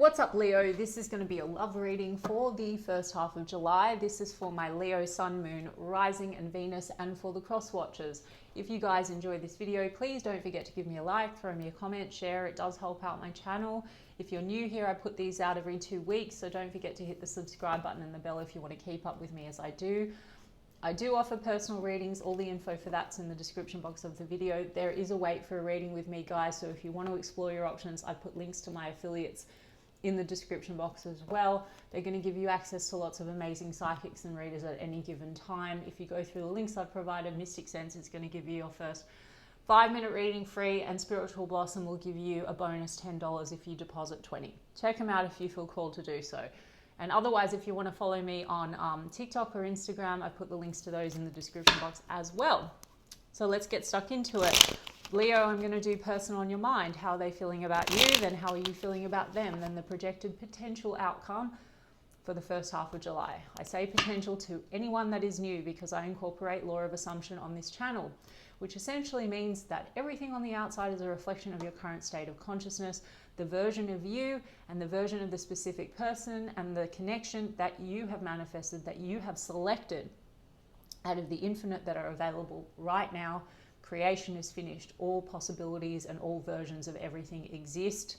What's up, Leo? This is going to be a love reading for the first half of July. This is for my Leo, Sun, Moon, Rising and Venus, and for the cross watchers. If you guys enjoyed this video, please don't forget to give me a like, throw me a comment, share. It does help out my channel. If you're new here, I put these out every 2 weeks, so don't forget to hit the subscribe button and the bell if you want to keep up with me as I do. I do offer personal readings. All the info for that's in the description box of the video. There is a wait for a reading with me, guys, so if you want to explore your options, I put links to my affiliates in the description box as well. They're going to give you access to lots of amazing psychics and readers at any given time. If you go through the links I've provided, Mystic Sense is going to give you your first 5-minute reading free, and Spiritual Blossom will give you a bonus $10 if you deposit $20. Check them out if you feel called to do so. And otherwise, if you want to follow me on TikTok or Instagram, I put the links to those in the description box as well. So let's get stuck into it. Leo, I'm going to do person on your mind. How are they feeling about you? Then how are you feeling about them? Then the projected potential outcome for the first half of July. I say potential to anyone that is new because I incorporate law of assumption on this channel, which essentially means that everything on the outside is a reflection of your current state of consciousness, the version of you and the version of the specific person and the connection that you have manifested, that you have selected out of the infinite that are available right now. Creation is finished. All possibilities and all versions of everything exist.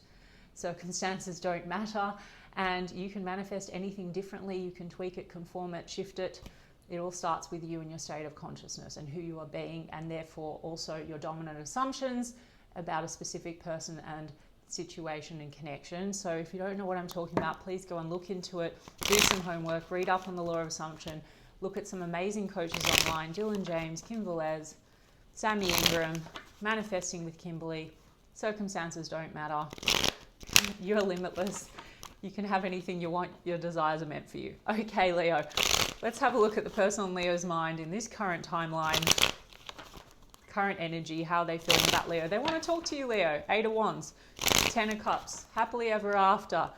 Circumstances don't matter, and you can manifest anything differently. You can tweak it, conform it, shift it. It all starts with you and your state of consciousness and who you are being, and therefore also your dominant assumptions about a specific person and situation and connection. So if you don't know what I'm talking about, please go and look into it, do some homework, read up on the law of assumption, look at some amazing coaches online, Dylan James, Kim Velez, Sammy Ingram, Manifesting with Kimberly. Circumstances don't matter. You're limitless. You can have anything you want. Your desires are meant for you. Okay, Leo, let's have a look at the person on Leo's mind in this current timeline, current energy, how they're feeling about Leo. They want to talk to you, Leo. 8 of Wands, 10 of Cups, happily ever after,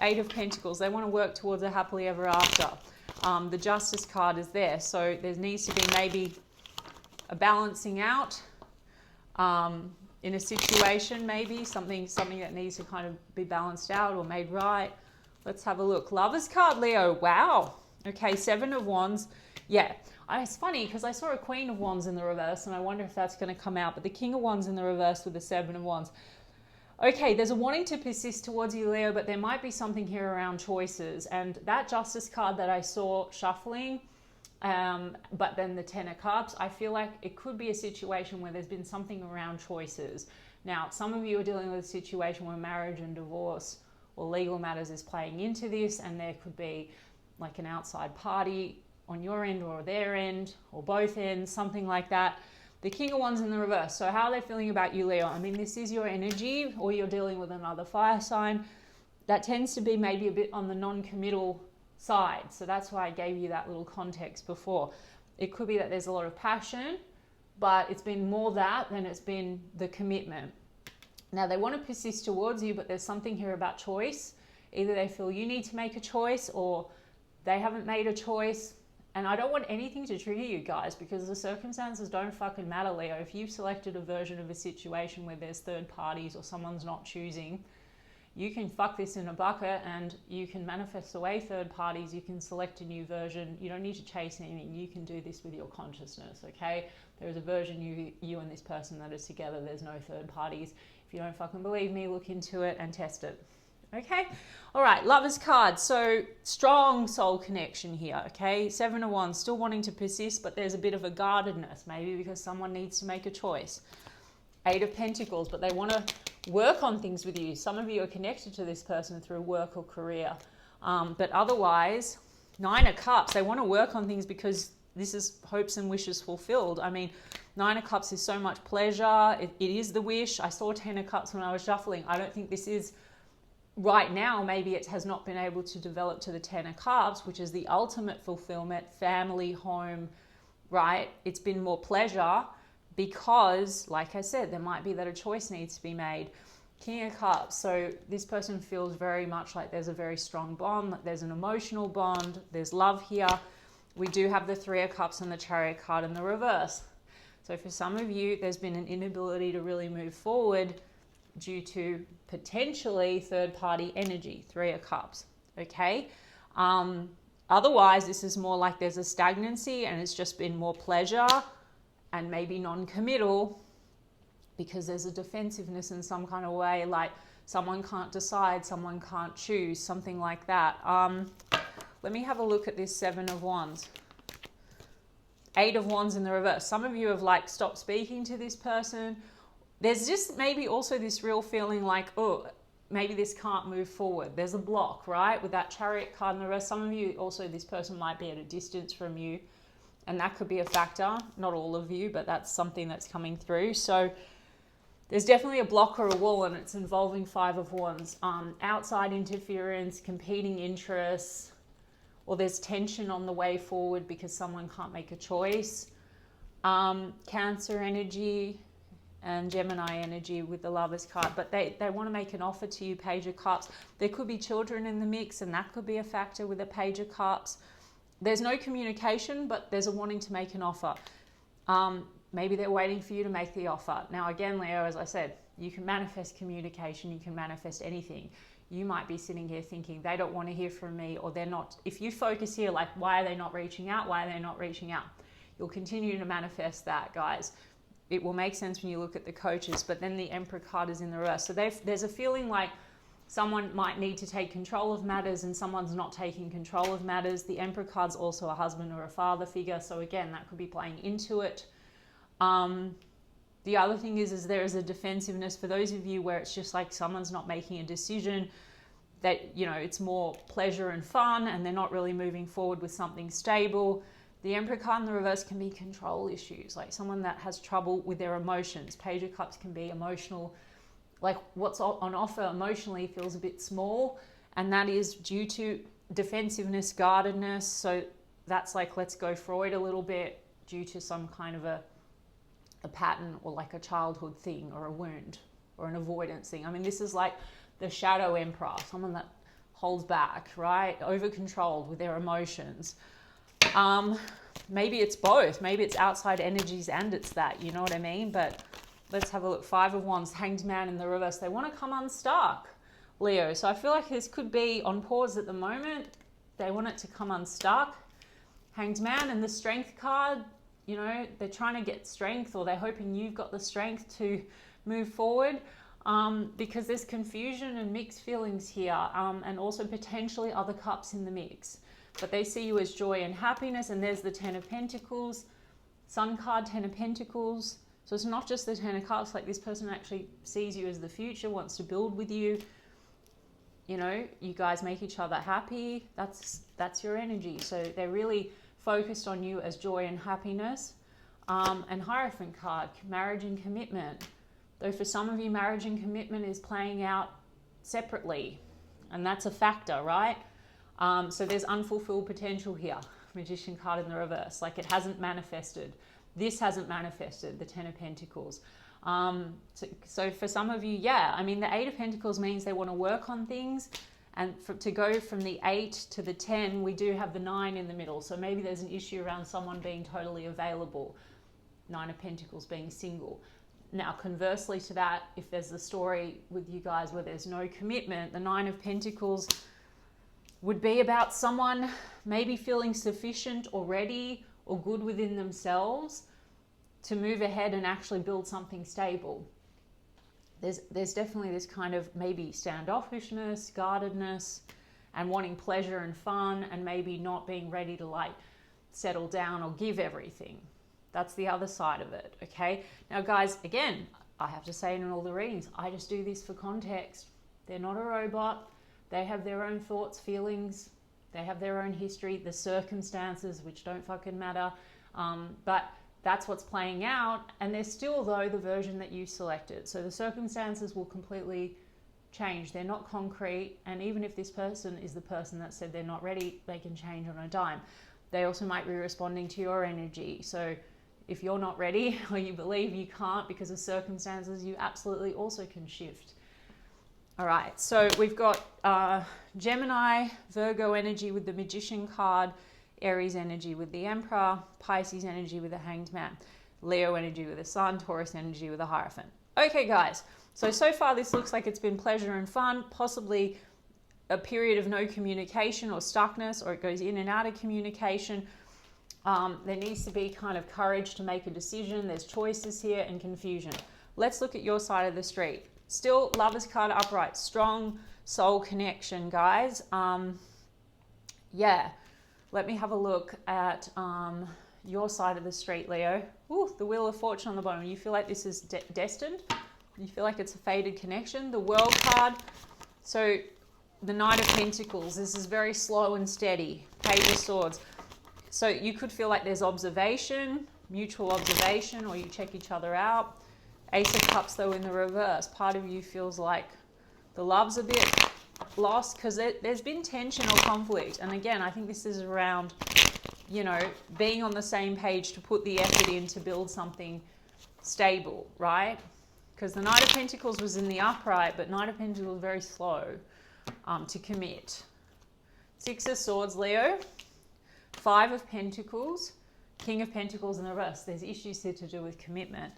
8 of Pentacles. They want to work towards a happily ever after. The Justice card is there. So there needs to be maybe a balancing out in a situation, maybe something that needs to kind of be balanced out or made right. Let's have a look. Lovers card, Leo. Wow. Okay, 7 of Wands. Yeah, it's funny because I saw a Queen of Wands in the reverse and I wonder if that's going to come out, but the King of Wands in the reverse with the 7 of Wands. Okay, there's a wanting to persist towards you, Leo, but there might be something here around choices. And that Justice card that I saw shuffling, but then the 10 of Cups, I feel like it could be a situation where there's been something around choices. Now, some of you are dealing with a situation where marriage and divorce or legal matters is playing into this, and there could be like an outside party on your end or their end or both ends, something like that. The King of Wands in the reverse. So how are they feeling about you, Leo? I mean, this is your energy, or you're dealing with another fire sign. That tends to be maybe a bit on the non-committal side. So that's why I gave you that little context before. It could be that there's a lot of passion, but it's been more that than it's been the commitment. Now, they want to persist towards you, but there's something here about choice. Either they feel you need to make a choice or they haven't made a choice. And I don't want anything to trigger you guys because the circumstances don't fucking matter, Leo. If you've selected a version of a situation where there's third parties or someone's not choosing, you can fuck this in a bucket and you can manifest away third parties. You can select a new version. You don't need to chase anything. You can do this with your consciousness, okay? There's a version you and this person that is together. There's no third parties. If you don't fucking believe me, look into it and test it. Okay, all right, Lovers card. So strong soul connection here, okay? 7 of Wands, still wanting to persist, but there's a bit of a guardedness, maybe because someone needs to make a choice. 8 of Pentacles, but they want to work on things with you. Some of you are connected to this person through work or career, but otherwise, 9 of Cups, they want to work on things because this is hopes and wishes fulfilled. I mean, 9 of Cups is so much pleasure. It is the wish. I saw 10 of Cups when I was shuffling. I don't think this is right now. Maybe it has not been able to develop to the 10 of Cups, which is the ultimate fulfillment, family, home, right? It's been more pleasure because, like I said, there might be that a choice needs to be made. King of Cups. So this person feels very much like there's a very strong bond, like there's an emotional bond, there's love here. We do have the 3 of Cups and the Chariot card in the reverse. So for some of you, there's been an inability to really move forward due to potentially third-party energy, 3 of Cups, okay? Otherwise, this is more like there's a stagnancy and it's just been more pleasure and maybe non-committal because there's a defensiveness in some kind of way, like someone can't decide, someone can't choose, something like that. Let me have a look at this 7 of Wands. 8 of Wands in the reverse. Some of you have like stopped speaking to this person. There's just maybe also this real feeling like, oh, maybe this can't move forward. There's a block, right? With that Chariot card in the reverse. Some of you also, this person might be at a distance from you, and that could be a factor. Not all of you, but that's something that's coming through. So there's definitely a block or a wall, and it's involving 5 of Wands. Outside interference, competing interests, or there's tension on the way forward because someone can't make a choice. Cancer energy and Gemini energy with the Lovers card, but they want to make an offer to you, Page of Cups. There could be children in the mix, and that could be a factor with a Page of Cups. There's no communication, but there's a wanting to make an offer. Maybe they're waiting for you to make the offer. Now, again, Leo, as I said, you can manifest communication, you can manifest anything. You might be sitting here thinking they don't want to hear from me, or they're not. If you focus here, like, why are they not reaching out? Why are they not reaching out? You'll continue to manifest that, guys. It will make sense when you look at the coaches, but then the Emperor card is in the reverse. So there's a feeling like someone might need to take control of matters and someone's not taking control of matters. The Emperor card's also a husband or a father figure. So again, that could be playing into it. The other thing is there is a defensiveness for those of you where it's just like someone's not making a decision, that, you know, it's more pleasure and fun and they're not really moving forward with something stable. The Emperor card in the reverse can be control issues, like someone that has trouble with their emotions. Page of Cups can be emotional, like what's on offer emotionally feels a bit small, and that is due to defensiveness, guardedness. So that's like, let's go Freud a little bit, due to some kind of a pattern or like a childhood thing or a wound or an avoidance thing. I mean, this is like the Shadow Emperor, someone that holds back, right? Over-controlled with their emotions. Maybe it's both. Maybe it's outside energies and it's that, you know what I mean? But let's have a look. 5 of Wands, Hanged Man in the reverse. They want to come unstuck, Leo. So I feel like this could be on pause at the moment. They want it to come unstuck. Hanged Man and the Strength card, you know, they're trying to get strength, or they're hoping you've got the strength to move forward, because there's confusion and mixed feelings here, and also potentially other cups in the mix. But they see you as joy and happiness, and there's the 10 of Pentacles, Sun card, 10 of Pentacles. So it's not just the 10 of Cups, like this person actually sees you as the future, wants to build with you. You know, you guys make each other happy. That's your energy. So they're really focused on you as joy and happiness. And Hierophant card, marriage and commitment. Though for some of you, marriage and commitment is playing out separately, and that's a factor, right? So there's unfulfilled potential here. Magician card in the reverse, like it hasn't manifested. This hasn't manifested, the 10 of Pentacles. So for some of you, yeah, I mean, the 8 of Pentacles means they want to work on things. And to go from the 8 to the 10, we do have the 9 in the middle. So maybe there's an issue around someone being totally available. 9 of Pentacles being single. Now, conversely to that, if there's the story with you guys where there's no commitment, the 9 of Pentacles would be about someone maybe feeling sufficient or ready or good within themselves to move ahead and actually build something stable. There's definitely this kind of maybe standoffishness, guardedness, and wanting pleasure and fun, and maybe not being ready to like settle down or give everything. That's the other side of it, okay? Now, guys, again, I have to say in all the readings, I just do this for context. They're not a robot. They have their own thoughts, feelings. They have their own history, the circumstances, which don't fucking matter. But that's what's playing out. And they're still, though, the version that you selected. So the circumstances will completely change. They're not concrete. And even if this person is the person that said they're not ready, they can change on a dime. They also might be responding to your energy. So if you're not ready, or you believe you can't because of circumstances, you absolutely also can shift. All right, so we've got Gemini, Virgo energy with the Magician card, Aries energy with the Emperor, Pisces energy with the Hanged Man, Leo energy with the Sun, Taurus energy with the Hierophant. Okay, guys, So far this looks like it's been pleasure and fun, possibly a period of no communication or stuckness, or it goes in and out of communication. There needs to be kind of courage to make a decision. There's choices here and confusion. Let's look at your side of the street. Still Lovers card upright, strong soul connection, guys. Yeah, let me have a look at your side of the street, Leo. Ooh, the Wheel of Fortune on the bottom. You feel like this is destined. You feel like it's a fated connection. The World card. So the Knight of Pentacles. This is very slow and steady. Page of Swords. So you could feel like there's observation, mutual observation, or you check each other out. Ace of Cups, though, in the reverse. Part of you feels like the love's a bit lost because there's been tension or conflict. And again, I think this is around, you know, being on the same page to put the effort in to build something stable, right? Because the Knight of Pentacles was in the upright, but Knight of Pentacles was very slow to commit. Six of Swords, Leo. Five of Pentacles. King of Pentacles in the reverse. There's issues here to do with commitment.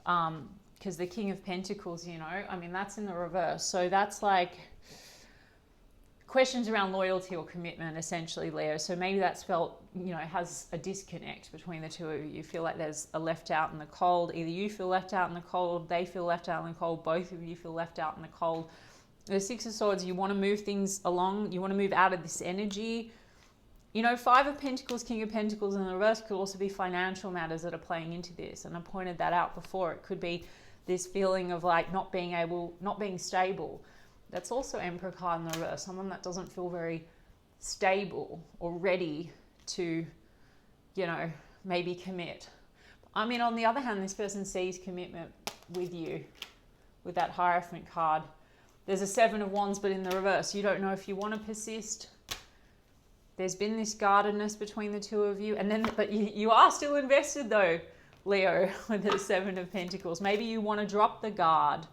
Because the King of Pentacles, you know, I mean, that's in the reverse. So that's like questions around loyalty or commitment, essentially, Leo. So maybe that's felt, you know, has a disconnect between the two of you. You feel like there's a left out in the cold. Either you feel left out in the cold, they feel left out in the cold, both of you feel left out in the cold. The Six of Swords, you want to move things along. You want to move out of this energy. You know, Five of Pentacles, King of Pentacles in the reverse could also be financial matters that are playing into this. And I pointed that out before. It could be this feeling of like not being stable. That's also Emperor card in the reverse. Someone that doesn't feel very stable or ready to, you know, maybe commit. I mean, on the other hand, this person sees commitment with you with that Hierophant card. There's a Seven of Wands, but in the reverse. You don't know if you want to persist. There's been this guardedness between the two of you. And then, but you are still invested though, Leo, with the Seven of Pentacles. Maybe you want to drop the guard.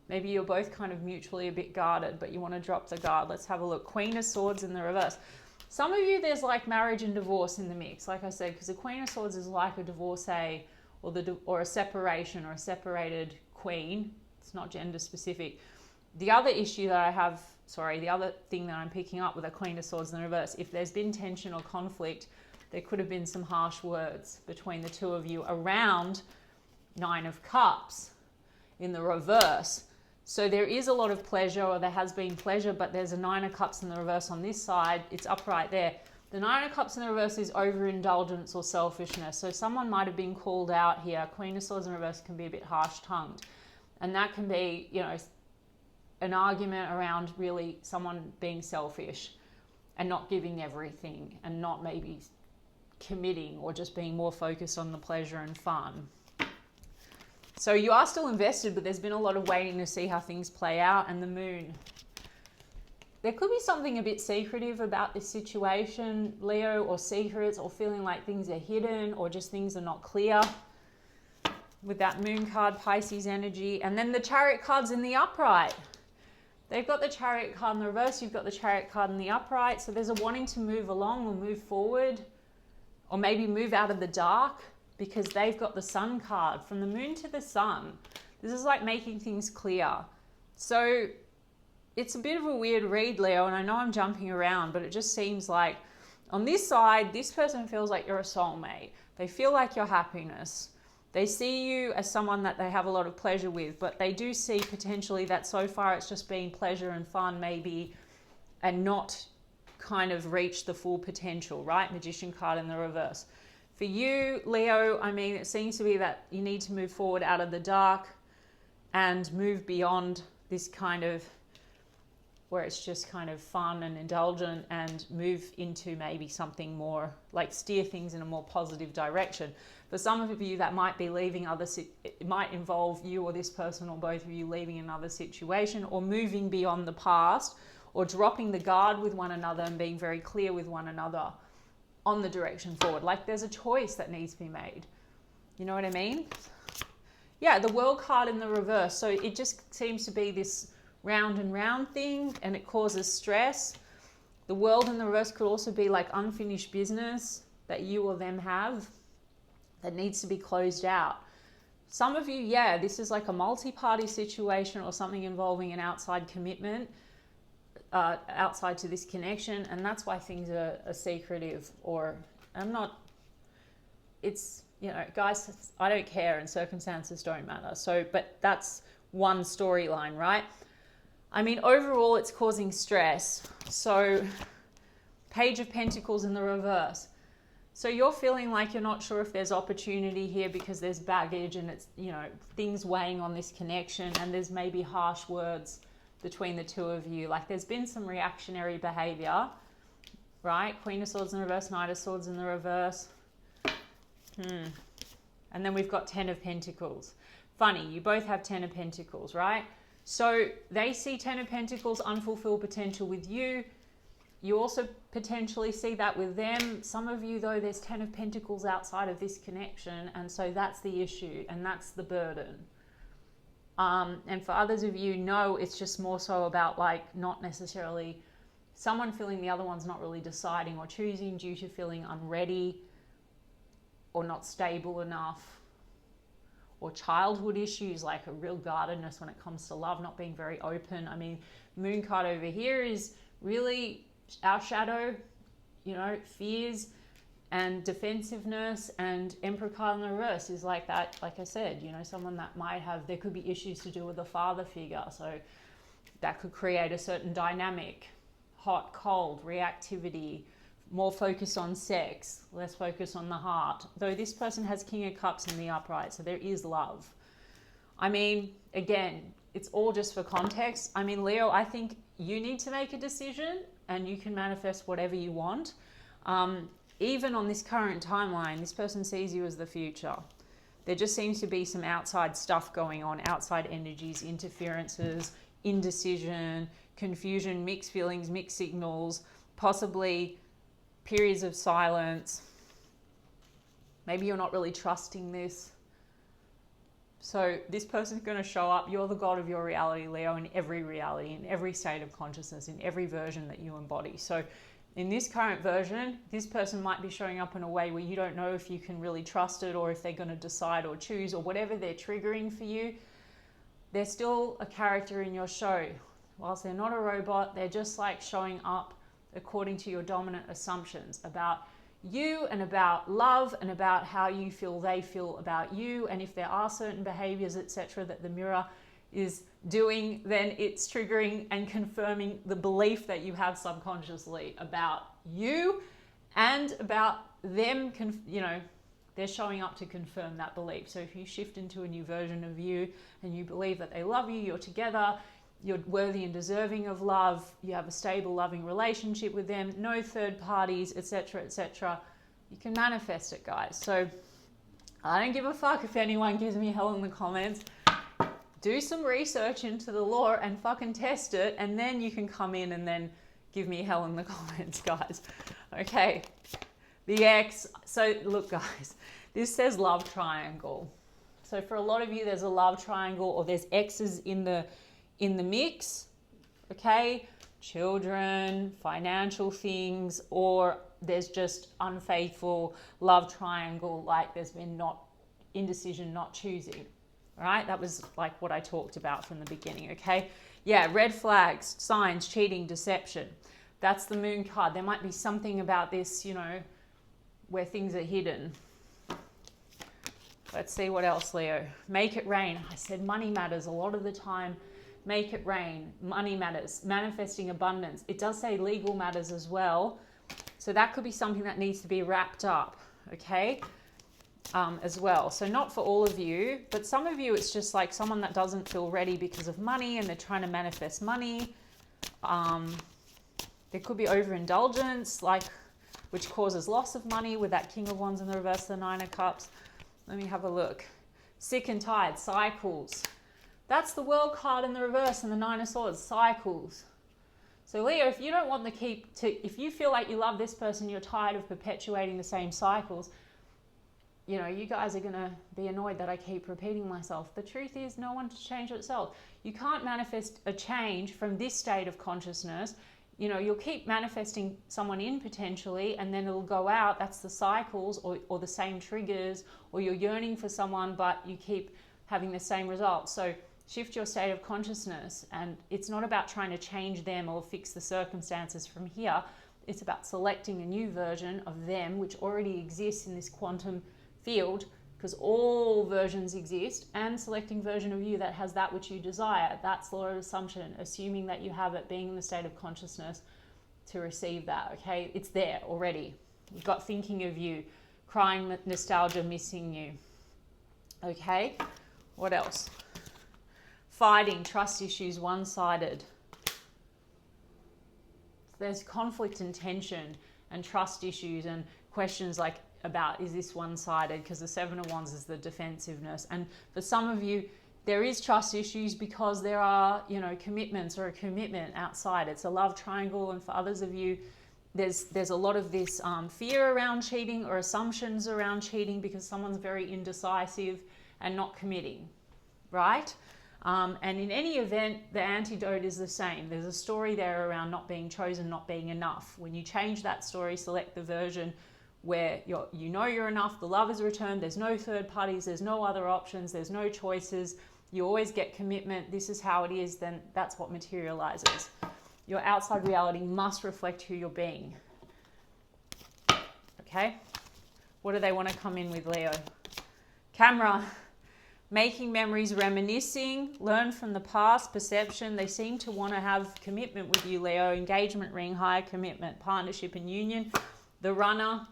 Maybe you're both kind of mutually a bit guarded, but you want to drop the guard. Let's have a look. Queen of Swords in the reverse. Some of you, there's like marriage and divorce in the mix, like I said, because the Queen of Swords is like a divorcee or a separation or a separated queen. It's not gender specific. The other issue that I have, the other thing that I'm picking up with a Queen of Swords in the reverse, if there's been tension or conflict, there could have been some harsh words between the two of you around Nine of Cups in the reverse. So there is a lot of pleasure, or there has been pleasure, but there's a Nine of Cups in the reverse on this side. It's upright there. The Nine of Cups in the reverse is overindulgence or selfishness. So someone might have been called out here. Queen of Swords in reverse can be a bit harsh-tongued. And that can be, you know, an argument around really someone being selfish and not giving everything and not maybe committing or just being more focused on the pleasure and fun. So you are still invested, but there's been a lot of waiting to see how things play out. And the Moon. There could be something a bit secretive about this situation, Leo, or secrets, or feeling like things are hidden or just things are not clear. With that Moon card, Pisces energy. And then the Chariot card's in the upright. They've got the Chariot card in the reverse. You've got the Chariot card in the upright. So there's a wanting to move along or move forward, or maybe move out of the dark, because they've got the Sun card. From the Moon to the Sun. This is like making things clear. So it's a bit of a weird read, Leo, and I know I'm jumping around, but it just seems like on this side, this person feels like you're a soulmate. They feel like your happiness. They see you as someone that they have a lot of pleasure with, but they do see potentially that so far it's just been pleasure and fun maybe, and not kind of reach the full potential, right? Magician card in the reverse. For you, Leo, I mean, it seems to be that you need to move forward out of the dark and move beyond this kind of, where it's just kind of fun and indulgent, and move into maybe something more, like steer things in a more positive direction. For some of you, that might be leaving it might involve you or this person or both of you leaving another situation, or moving beyond the past, or dropping the guard with one another and being very clear with one another on the direction forward. Like there's a choice that needs to be made. You know what I mean? Yeah, the World card in the reverse. So it just seems to be this round and round thing, and it causes stress. The World in the reverse could also be like unfinished business that you or them have that needs to be closed out. Some of you, yeah, this is like a multi-party situation or something involving an outside commitment, outside to this connection, and that's why things are secretive. Or it's, you know, guys, I don't care and circumstances don't matter. So, but that's one storyline, right? I mean, overall, it's causing stress. So, Page of Pentacles in the reverse. So you're feeling like you're not sure if there's opportunity here because there's baggage and it's, you know, things weighing on this connection, and there's maybe harsh words between the two of you. Like there's been some reactionary behavior, right? Queen of Swords in the reverse, Knight of Swords in the reverse. And then we've got 10 of Pentacles. Funny, you both have 10 of Pentacles, right? So they see 10 of Pentacles, unfulfilled potential with you. You also potentially see that with them. Some of you, though, there's 10 of Pentacles outside of this connection, and so that's the issue, and that's the burden. And for others of you, no, it's just more so about like not necessarily someone feeling the other one's not really deciding or choosing due to feeling unready or not stable enough, or childhood issues like a real guardedness when it comes to love, not being very open. I mean, Moon card over here is really our shadow, you know, fears and defensiveness, and Emperor card in the reverse is like that, like I said, you know, someone that might have, there could be issues to do with a father figure, so that could create a certain dynamic, hot, cold, reactivity, more focus on sex, less focus on the heart. Though this person has King of Cups in the upright, so there is love. I mean, again, it's all just for context. I mean, Leo, I think you need to make a decision and you can manifest whatever you want. Even on this current timeline, this person sees you as the future. There just seems to be some outside stuff going on, outside energies, interferences, indecision, confusion, mixed feelings, mixed signals, possibly periods of silence. Maybe you're not really trusting this. So this person's going to show up. You're the god of your reality, Leo, in every reality, in every state of consciousness, in every version that you embody. So in this current version, this person might be showing up in a way where you don't know if you can really trust it, or if they're going to decide or choose, or whatever they're triggering for you. They're still a character in your show. Whilst they're not a robot, they're just like showing up according to your dominant assumptions about you and about love and about how you feel they feel about you. And if there are certain behaviors, etc., that the mirror is doing, then it's triggering and confirming the belief that you have subconsciously about you and about them. You know, they're showing up to confirm that belief. So if you shift into a new version of you and you believe that they love you, you're together, you're worthy and deserving of love, you have a stable, loving relationship with them, no third parties, etc., etc., you can manifest it, guys. So I don't give a fuck if anyone gives me hell in the comments. Do some research into the law and fucking test it, and then you can come in and then give me hell in the comments, guys. Okay, the X. So look, guys, this says love triangle. So for a lot of you, there's a love triangle, or there's X's in the mix, okay? Children, financial things, or there's just unfaithful love triangle, like there's been not indecision, not choosing. All right, that was like what I talked about from the beginning, okay? Yeah, red flags, signs, cheating, deception. That's the Moon card. There might be something about this, you know, where things are hidden. Let's see what else, Leo. Make it rain. I said money matters a lot of the time. Make it rain. Money matters. Manifesting abundance. It does say legal matters as well. So that could be something that needs to be wrapped up, okay? As well. So not for all of you, but some of you, it's just like someone that doesn't feel ready because of money and they're trying to manifest money. There could be overindulgence, like, which causes loss of money with that King of Wands in the reverse, the Nine of Cups. Let me have a look. Sick and tired, cycles. That's the World card in the reverse and the Nine of Swords, cycles. So Leo, if you don't want if you feel like you love this person, you're tired of perpetuating the same cycles, you know, you guys are going to be annoyed that I keep repeating myself. The truth is, no one to change itself. You can't manifest a change from this state of consciousness, you know, you'll keep manifesting someone in potentially, and then it'll go out. That's the cycles, or the same triggers, or you're yearning for someone, but you keep having the same results. So shift your state of consciousness, and it's not about trying to change them or fix the circumstances from here. It's about selecting a new version of them, which already exists in this quantum field, because all versions exist, and selecting version of you that has that which you desire. That's law of assumption, assuming that you have it, being in the state of consciousness to receive that, okay? It's there already. You've got thinking of you, crying nostalgia, missing you, okay? What else? Fighting, trust issues, one-sided. There's conflict and tension and trust issues and questions like about, is this one-sided? Because the Seven of Wands is the defensiveness. And for some of you, there is trust issues because there are, you know, commitments or a commitment outside. It's a love triangle. And for others of you, there's a lot of this fear around cheating or assumptions around cheating because someone's very indecisive and not committing, right? And in any event, the antidote is the same. There's a story there around not being chosen, not being enough. When you change that story, select the version where you know you're enough, the love is returned, there's no third parties, there's no other options, there's no choices, you always get commitment, this is how it is, then that's what materializes. Your outside reality must reflect who you're being. Okay? What do they want to come in with, Leo? Camera. Making memories, reminiscing, learn from the past, perception. They seem to want to have commitment with you, Leo. Engagement ring, higher commitment, partnership and union. The runner.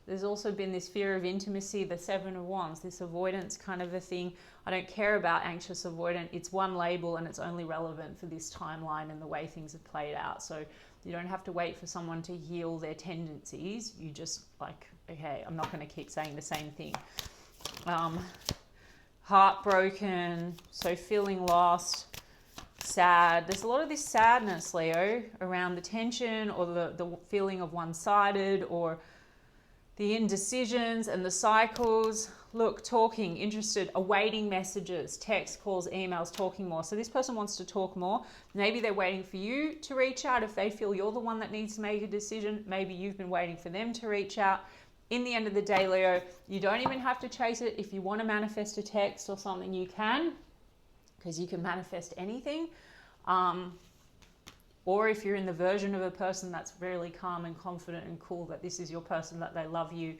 There's also been this fear of intimacy, the Seven of Wands, this avoidance kind of a thing. I don't care about anxious avoidant. It's one label and it's only relevant for this timeline and the way things have played out. So you don't have to wait for someone to heal their tendencies. You just like, okay, I'm not going to keep saying the same thing. Heartbroken, so feeling lost, sad. There's a lot of this sadness, Leo, around the tension or the feeling of one-sided or the indecisions and the cycles. Look, talking, interested, awaiting messages, text, calls, emails, talking more. So this person wants to talk more. Maybe they're waiting for you to reach out if they feel you're the one that needs to make a decision. Maybe you've been waiting for them to reach out. In the end of the day, Leo, you don't even have to chase it. If you want to manifest a text or something, you can, because you can manifest anything. Or if you're in the version of a person that's really calm and confident and cool, that this is your person, that they love you,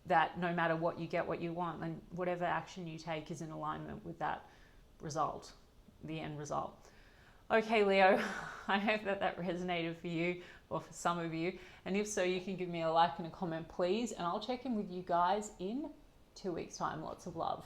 that no matter what, you get what you want, then whatever action you take is in alignment with that result, the end result. Okay, Leo, I hope that resonated for you or for some of you. And if so, you can give me a like and a comment, please. And I'll check in with you guys in 2 weeks' time. Lots of love.